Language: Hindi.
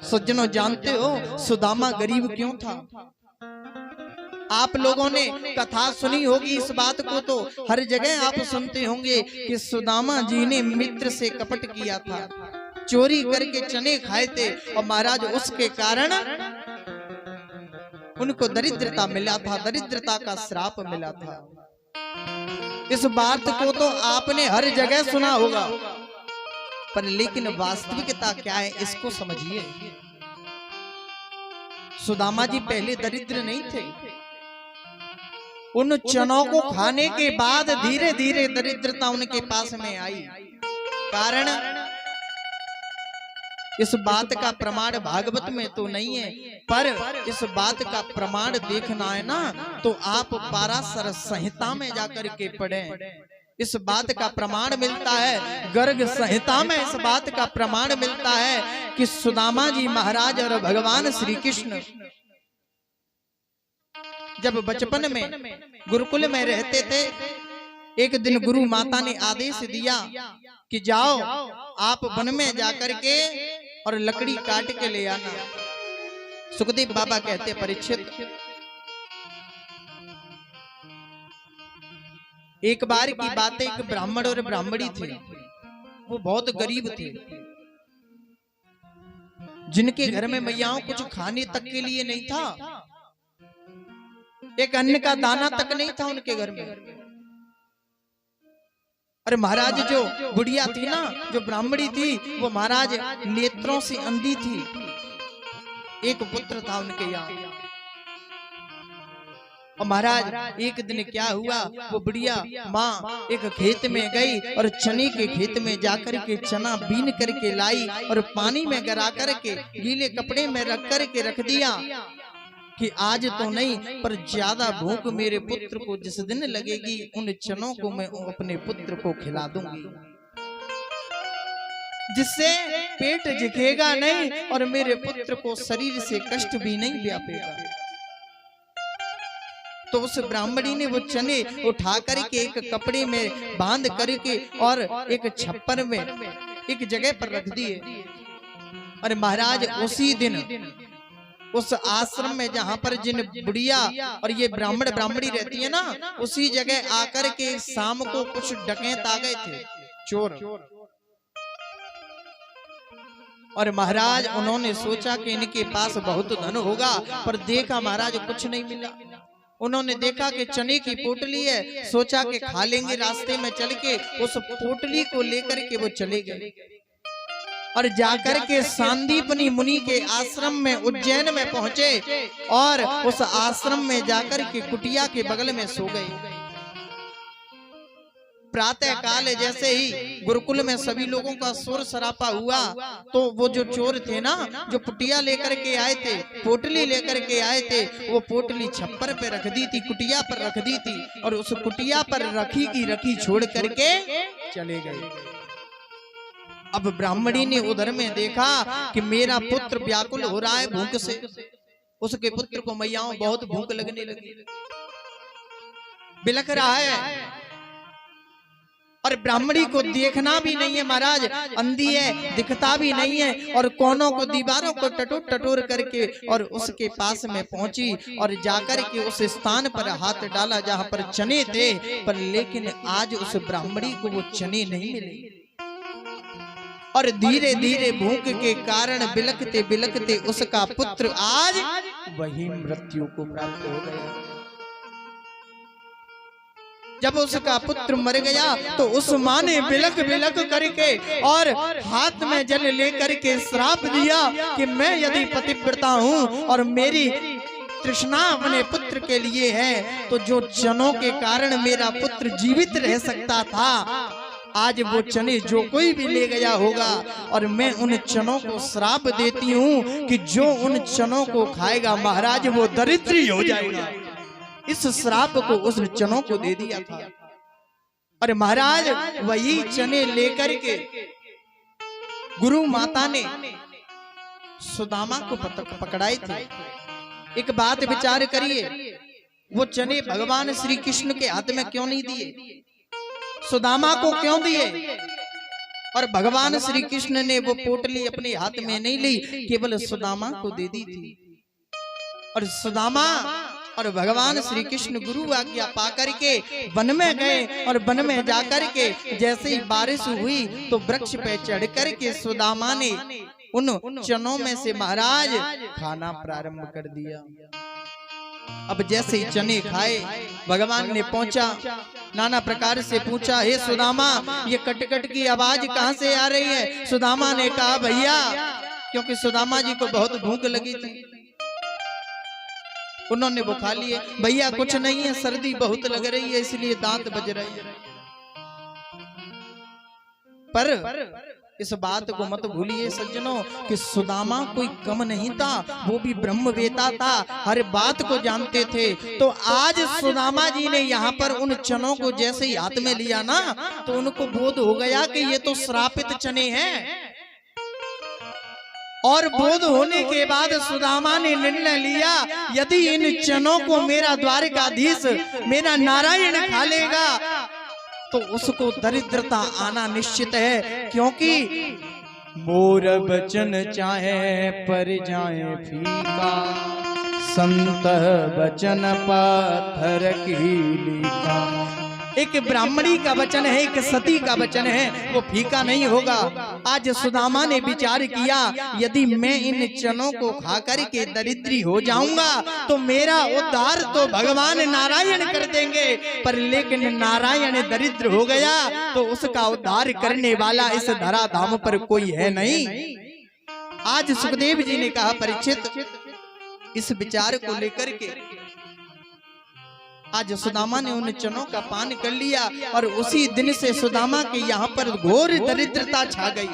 सज्जनों जानते हो सुदामा गरीब क्यों था? आप लोगों ने कथा सुनी होगी इस बात को, तो हर जगह आप सुनते होंगे कि सुदामा जी ने मित्र से कपट किया था, चोरी करके चने खाए थे और महाराज उसके कारण उनको दरिद्रता मिला था, दरिद्रता का श्राप मिला था। इस बात को तो आपने हर जगह सुना होगा, पर लेकिन वास्तविकता क्या है इसको समझिए। सुदामा जी पहले दरिद्र नहीं थे, उन चनों को खाने के बाद धीरे धीरे दरिद्रता उनके पास में आई। कारण इस बात का प्रमाण भागवत में तो नहीं है, पर इस बात का प्रमाण देखना है ना तो आप पाराशर संहिता में जाकर के पढ़ें। इस बात का प्रमाण मिलता है, गर्ग संहिता में इस बात का प्रमाण मिलता है कि सुदामा जी महाराज और भगवान श्री कृष्ण जब बचपन में गुरुकुल में रहते थे, एक दिन गुरु माता ने आदेश दिया कि जाओ आप वन में जाकर के और लकड़ी काट के ले आना। सुखदेव बाबा कहते परीक्षित, एक बार की बात है, एक ब्राह्मण और ब्राह्मणी थे, वो बहुत गरीब थे, जिनके घर में मैयाओं कुछ खाने तक के लिए नहीं था, एक अन्न का दाना तक नहीं था उनके घर में। अरे महाराज जो बुढ़िया थी ना, जो ब्राह्मणी थी, वो महाराज नेत्रों से अंधी थी, एक पुत्र था उनके यहाँ। और महाराज एक दिन क्या हुआ, वो बुढ़िया माँ एक खेत में गई और चने के खेत में जाकर के चना बीन करके लाई और पानी में गिरा करके गीले कपड़े में रख करके रख दिया कि आज तो नहीं पर ज्यादा भूख मेरे पुत्र को जिस दिन लगेगी उन चनों को मैं अपने पुत्र को खिला दूंगी, जिससे पेट जिखेगा नहीं और मेरे पुत्र को शरीर से कष्ट भी नहीं व्यापेगा। तो उस ब्राह्मणी ने वो चने उठा करके एक कपड़े में बांध करके और एक छप्पर में एक जगह पर रख दिए। और महाराज उसी दिन उस आश्रम में जहां पर जिन बुढ़िया और ये ब्राह्मण ब्राह्मणी रहती है ना, उसी जगह आकर के शाम को कुछ डकैत आ गए थे, चोर। और महाराज उन्होंने सोचा कि इनके पास बहुत धन होगा, पर देखा महाराज कुछ नहीं मिला। उन्होंने देखा कि चने की पोटली है, सोचा कि खा लेंगे रास्ते में चल के, उस पोटली को लेकर के वो चले गए और जाकर के सांदीपनी मुनि के आश्रम में उज्जैन में पहुंचे और उस आश्रम में जाकर के कुटिया के बगल में सो गए। प्रातः काल जैसे ही गुरुकुल में सभी लोगों का शोर सरापा हुआ, तो वो जो चोर थे ना, जो पुटिया लेकर के आए थे, पोटली लेकर के आए थे, वो पोटली छप्पर पे रख दी थी, कुटिया पर रख दी थी और उस कुटिया पर रखी की रखी छोड़ करके चले गए। अब ब्राह्मणी ने उधर में देखा कि मेरा पुत्र व्याकुल हो रहा है भूख से, उसके पुत्र को मैयाओं बहुत भूख लगने लगी, बिलख रहा है। और ब्राह्मणी को देखना भी नहीं है महाराज, अंधी है, दिखता भी नहीं है, और कोनों को दीवारों को टटोर टटोर करके और उसके पास में पहुंची और जाकर के उस स्थान पर हाथ डाला जहां पर चने थे, पर लेकिन आज उस ब्राह्मणी को वो चने नहीं मिले। और धीरे धीरे भूख के कारण बिलखते बिलखते उसका पुत्र आज वही मृत्यु को प्राप्त हो गया। जब उसका पुत्र मर गया तो उस माँ ने बिलख बिलख करके और हाथ में जल लेकर के श्राप दिया कि मैं यदि पतिव्रता हूँ और मेरी तृष्णा अपने पुत्र के लिए है, तो जो चनों के कारण मेरा पुत्र जीवित रह सकता था, आज वो चने जो कोई भी ले गया होगा, और मैं उन चनों को श्राप देती हूँ कि जो उन चनों को खाएगा महाराज वो दरिद्री हो जाएगा। इस श्राप को उस चनों को दे दिया था। और महाराज वही चने लेकर के गुरु माता ने सुदामा को पकड़ाए थे। एक बात विचार करिए, वो चने भगवान श्री कृष्ण के हाथ में क्यों नहीं दिए, सुदामा को क्यों दिए? और भगवान श्री कृष्ण ने वो पोटली अपने हाथ में नहीं ली, केवल सुदामा को दे दी थी। और सुदामा और भगवान श्री कृष्ण गुरु आज्ञा पा करके वन में गए और वन में जाकर के जैसे ही बारिश हुई तो वृक्ष पे चढ़ करके सुदामा ने उन चनों में से महाराज खाना प्रारंभ कर दिया। अब जैसे ही चने खाए भगवान ने पहुंचा, नाना प्रकार से पूछा, हे सुदामा ये कटकट की आवाज कहां से आ रही है? सुदामा ने कहा भैया, क्योंकि सुदामा जी को बहुत भूख लगी थी, उन्होंने वो खा लिए। भैया कुछ नहीं है, सर्दी बहुत लग रही है इसलिए दांत बज रहे हैं। पर इस बात को मत भूलिए सज्जनों कि सुदामा कोई कम नहीं था, वो भी ब्रह्मवेता था, हर बात को जानते थे। तो आज सुदामा जी ने यहाँ पर उन चनों को जैसे ही हाथ में लिया ना तो उनको बोध हो गया कि ये तो श्रापित चने हैं। और बोध होने के बाद सुदामा ने निर्णय लिया, यदि इन चनों को मेरा द्वारकाधीश मेरा नारायण खा लेगा तो उसको दरिद्रता आना निश्चित है, क्योंकि मोर बचन चाहे पर जाए फीका, संत बचन पाथर की लीका। एक ब्राह्मणी का वचन है, एक सती का वचन है, वो फीका नहीं होगा। आज सुदामा ने विचार किया, यदि मैं इन चनों को खा करके दरिद्री हो जाऊंगा तो मेरा उद्धार तो भगवान नारायण कर देंगे, पर लेकिन नारायण दरिद्र हो गया तो उसका उद्धार करने वाला इस धराधाम पर कोई है नहीं। आज सुखदेव जी ने कहा, परीक्षित इस विचार को लेकर के आज सुदामा ने उन चनों का पान कर लिया और उसी दिन से सुदामा के यहाँ पर घोर दरिद्रता छा गई।